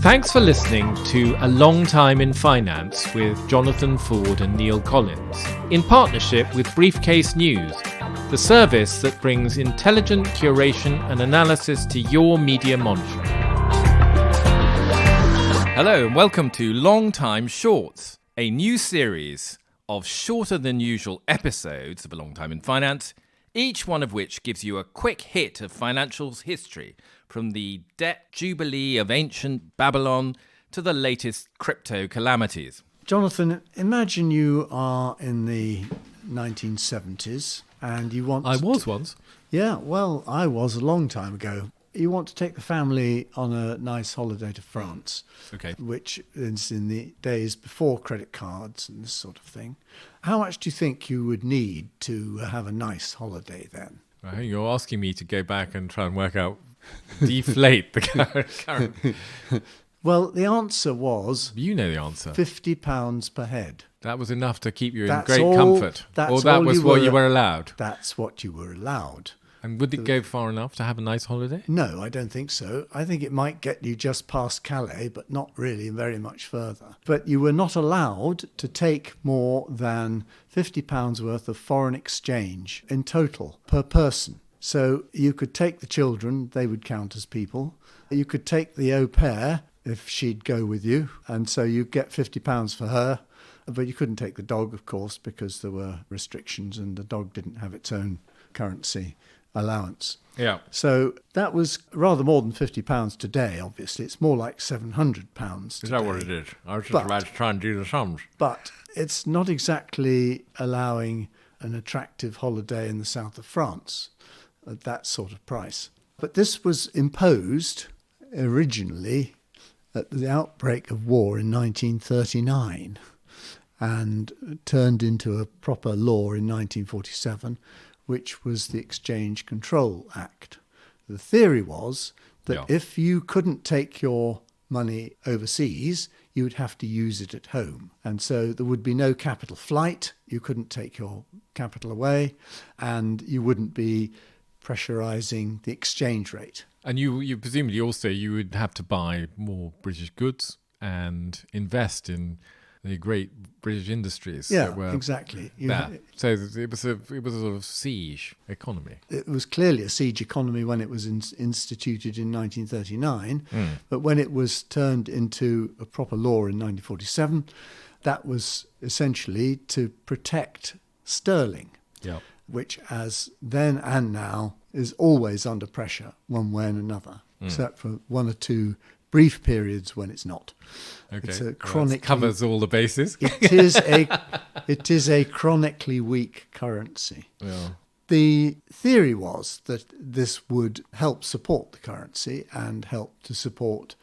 Thanks for listening to A Long Time in Finance with Jonathan Ford and Neil Collins, in partnership with Briefcase.News, the service that brings intelligent curation and analysis to your media monitoring. Hello and welcome to Long Time Shorts, a new series of shorter than usual episodes of A Long Time in Finance, each one of which gives you a quick hit of financial history, from the debt jubilee of ancient Babylon to the latest crypto calamities. Jonathan, imagine you are in the 1970s and you want... I was once. Yeah, well, I was a long time ago. You want to take the family on a nice holiday to France, Okay. which is in the days before credit cards and this sort of thing. How much do you think you would need to have a nice holiday then? Right, you're asking me to go back and try and work out, deflate the current. Well, the answer was... You know the answer. £50 per head. That was enough to keep you in That's great all- comfort. that's Or that all was you what were- you were allowed. That's what you were allowed. And would it go far enough to have a nice holiday? No, I don't think so. I think it might get you just past Calais, but not really very much further. But you were not allowed to take more than £50 worth of foreign exchange in total per person. So you could take the children, they would count as people. You could take the au pair if she'd go with you, and so you get £50 for her. But you couldn't take the dog, of course, because there were restrictions and the dog didn't have its own currency allowance. Yeah. So that was rather more than £50 today, obviously. It's more like £700 today. Is that what it is? I was just But- about to try and do the sums. But it's not exactly allowing an attractive holiday in the south of France at that sort of price. But this was imposed originally at the outbreak of war in 1939 and turned into a proper law in 1947, which was the Exchange Control Act. The theory was that if you couldn't take your money overseas, you would have to use it at home. And so there would be no capital flight, you couldn't take your capital away, and you wouldn't be pressurising the exchange rate. And you presumably also you would have to buy more British goods and invest in the great British industries that were exactly. there. So it was a sort of siege economy. It was clearly a siege economy when it was instituted in 1939, but when it was turned into a proper law in 1947, that was essentially to protect sterling, which as then and now is always under pressure one way and another, except for one or two brief periods when it's not. Okay. It's a Well, chronically, that covers all the bases. it is a chronically weak currency. Yeah. The theory was that this would help support the currency and help to support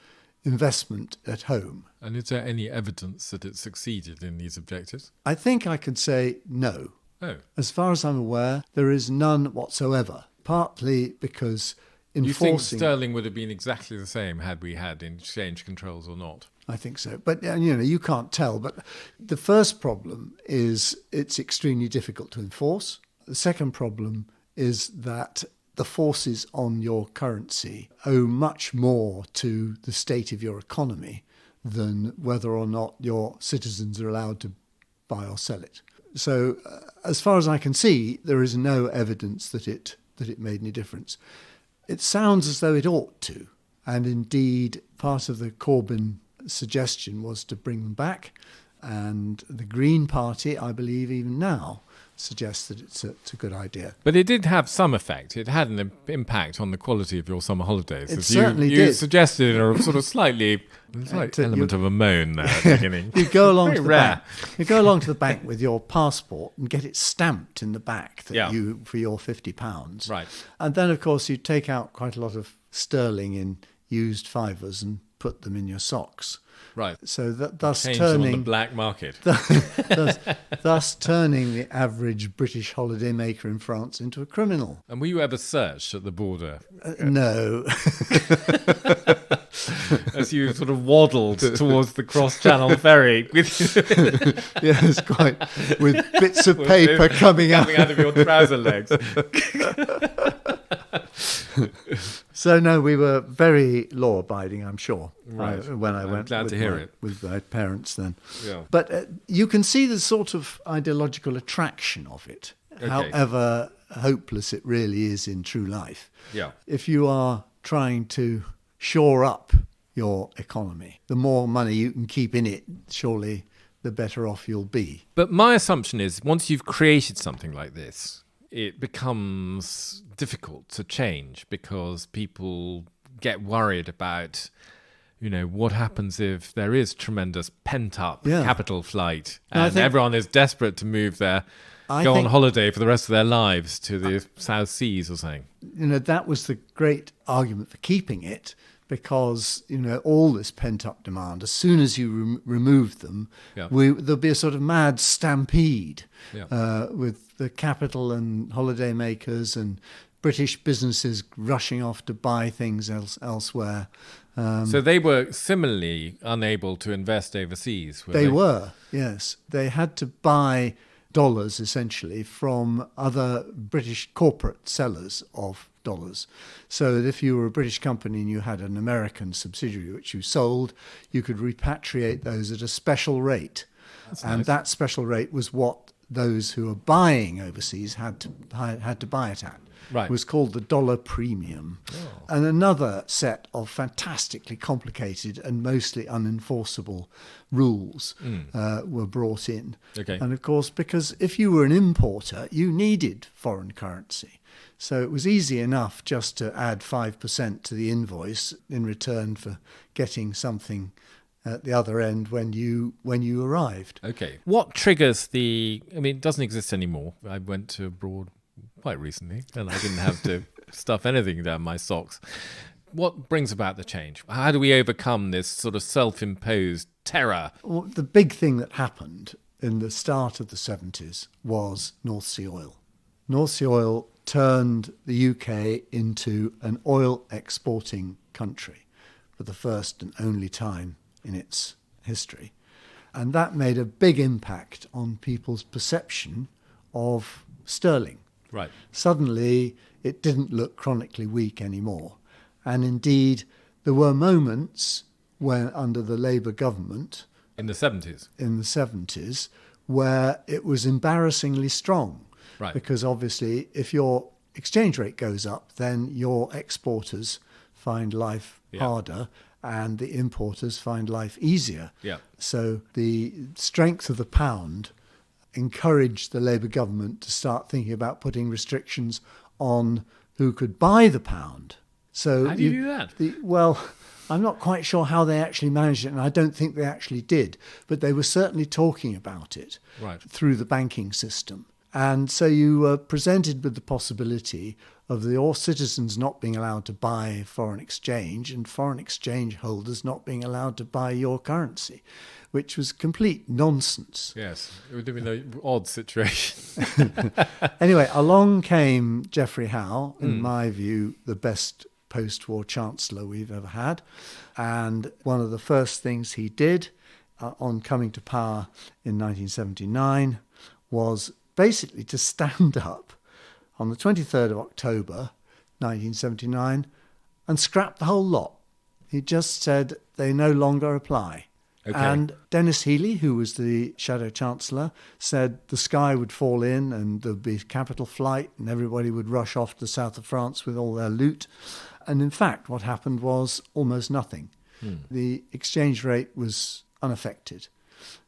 investment at home. And is there any evidence that it succeeded in these objectives? I think I could say no. Oh. As far as I'm aware, there is none whatsoever, partly because Do you think enforcing... sterling would have been exactly the same had we had exchange controls or not? I think so. But, you can't tell. But the first problem is it's extremely difficult to enforce. The second problem is that the forces on your currency owe much more to the state of your economy than whether or not your citizens are allowed to buy or sell it. So as far as I can see, there is no evidence that it made any difference. It sounds as though it ought to. And indeed, part of the Corbyn suggestion was to bring them back. And the Green Party, I believe even now, suggests that it's a good idea. But it did have some effect. It had an impact on the quality of your summer holidays. It As certainly you did. suggested a sort of slight element of a moan there at the beginning. You go along to the rare. bank. You go along to the bank with your passport and get it stamped in the back that for your £50. Right. And then, of course, you take out quite a lot of sterling in used fivers and put them in your socks. Right. So thus Change them on the turning black market. thus turning the average British holidaymaker in France into a criminal. And were you ever searched at the border No. as you sort of waddled towards the cross-channel ferry Yes, quite. With bits of paper coming out of your trouser legs? So, no, we were very law-abiding, I'm sure, Right. when I I'm went glad with to hear it. with my parents then. Yeah. But you can see the sort of ideological attraction of it, however hopeless it really is in true life. Yeah. If you are trying to shore up your economy, the more money you can keep in it, surely the better off you'll be. But my assumption is once you've created something like this, it becomes difficult to change because people get worried about, what happens if there is tremendous pent-up capital flight and everyone is desperate to move there, go on holiday for the rest of their lives to the South Seas or something. That was the great argument for keeping it, because, all this pent-up demand, as soon as you remove them, there'll be a sort of mad stampede with the capital and holidaymakers and British businesses rushing off to buy things elsewhere. So they were similarly unable to invest overseas, were they? They were, yes. They had to buy dollars, essentially, from other British corporate sellers of dollars. So that if you were a British company and you had an American subsidiary which you sold, you could repatriate those at a special rate. That's and nice. That special rate was what those who were buying overseas had to buy it at. Right. It was called the dollar premium. Oh. And another set of fantastically complicated and mostly unenforceable rules were brought in. Okay. And of course, because if you were an importer, you needed foreign currency. So it was easy enough just to add 5% to the invoice in return for getting something at the other end when you arrived. Okay. What triggers it doesn't exist anymore. I went to abroad quite recently and I didn't have to stuff anything down my socks. What brings about the change? How do we overcome this sort of self-imposed terror? Well, the big thing that happened in the start of the 70s was North Sea oil. North Sea oil turned the UK into an oil exporting country for the first and only time in its history. And that made a big impact on people's perception of sterling. Right. Suddenly, it didn't look chronically weak anymore. And indeed, there were moments when, under the Labour government... In the 70s? Where it was embarrassingly strong. Right. Because obviously, if your exchange rate goes up, then your exporters find life harder and the importers find life easier. Yeah. So the strength of the pound encouraged the Labour government to start thinking about putting restrictions on who could buy the pound. So how do you do that? Well, I'm not quite sure how they actually managed it, and I don't think they actually did, but they were certainly talking about it through the banking system. And so you were presented with the possibility of your citizens not being allowed to buy foreign exchange and foreign exchange holders not being allowed to buy your currency, which was complete nonsense. Yes, it would have been an odd situation. Anyway, along came Geoffrey Howe, in my view, the best post-war chancellor we've ever had. And one of the first things he did on coming to power in 1979 was basically to stand up on the 23rd of October 1979 and scrap the whole lot. He just said they no longer apply. Okay. And Dennis Healey, who was the Shadow Chancellor, said the sky would fall in and there'd be capital flight and everybody would rush off to the south of France with all their loot. And in fact, what happened was almost nothing. The exchange rate was unaffected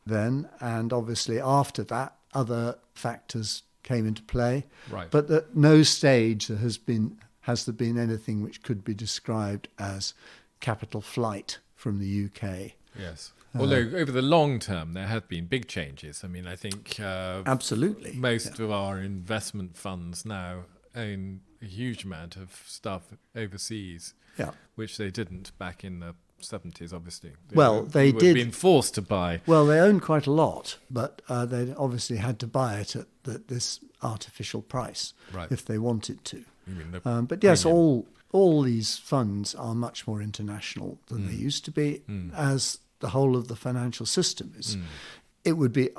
then, and obviously after that, other factors came into play. Right. But at no stage has there been anything which could be described as capital flight from the UK. Yes. Although over the long term, there have been big changes. I mean, I think absolutely most of our investment funds now own a huge amount of stuff overseas, which they didn't back in the 70s, obviously. They were did. Being forced to buy. Well, they owned quite a lot, but they obviously had to buy it at this artificial price if they wanted to. You mean but yes, all these funds are much more international than they used to be, as the whole of the financial system is. It would be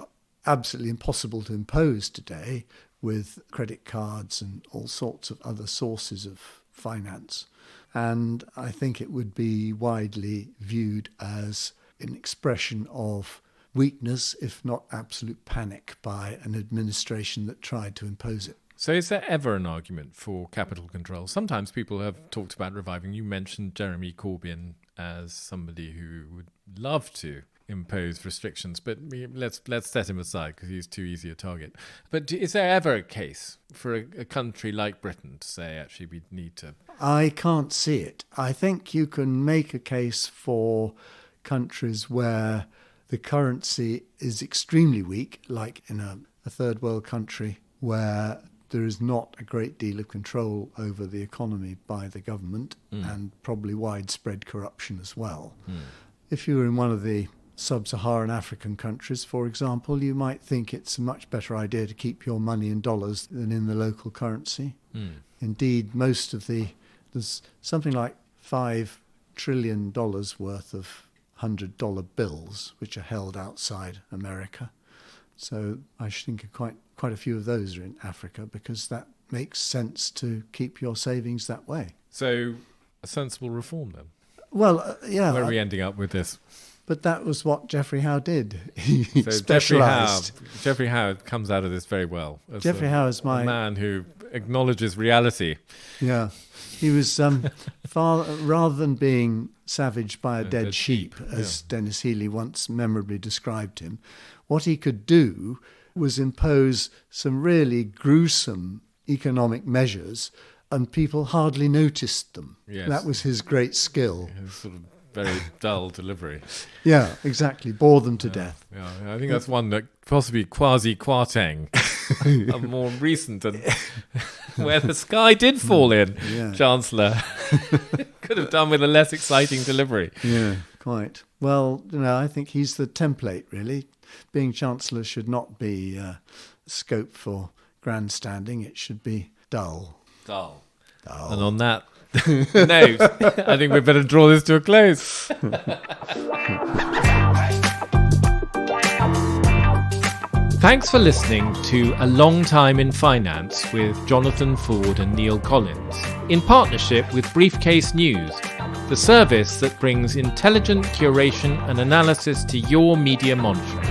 absolutely impossible to impose today with credit cards and all sorts of other sources of finance. And I think it would be widely viewed as an expression of weakness, if not absolute panic, by an administration that tried to impose it. So is there ever an argument for capital control? Sometimes people have talked about reviving. You mentioned Jeremy Corbyn as somebody who would love to impose restrictions, but let's set him aside because he's too easy a target. But is there ever a case for a country like Britain to say, actually, we need to... I can't see it. I think you can make a case for countries where the currency is extremely weak, like in a third world country where there is not a great deal of control over the economy by the government and probably widespread corruption as well. If you were in one of the sub-Saharan African countries, for example, you might think it's a much better idea to keep your money in dollars than in the local currency. Indeed, there's something like $5 trillion worth of $100 bills which are held outside America. So I think quite a few of those are in Africa because that makes sense to keep your savings that way. So a sensible reform then? Well, yeah. Where are we ending up with this? But that was what Geoffrey Howe did. He So specialised. Jeffrey Howe comes out of this very well. Geoffrey Howe is a man who acknowledges reality. Yeah. He was rather than being savaged by a dead sheep, as Dennis Healy once memorably described him, what he could do was impose some really gruesome economic measures and people hardly noticed them. Yes. That was his great skill. Sort of very dull delivery. Yeah, exactly. Bore them to death. Yeah, I think that's one that possibly quasi-Kwarteng, a more recent, and where the sky did fall in, Chancellor, could have done with a less exciting delivery. Yeah, quite. Well, I think he's the template, really. Being Chancellor should not be scope for grandstanding. It should be dull. Dull. And on that note, I think we better draw this to a close. Thanks for listening to A Long Time in Finance with Jonathan Ford and Neil Collins, in partnership with Briefcase.News, the service that brings intelligent curation and analysis to your media monitoring.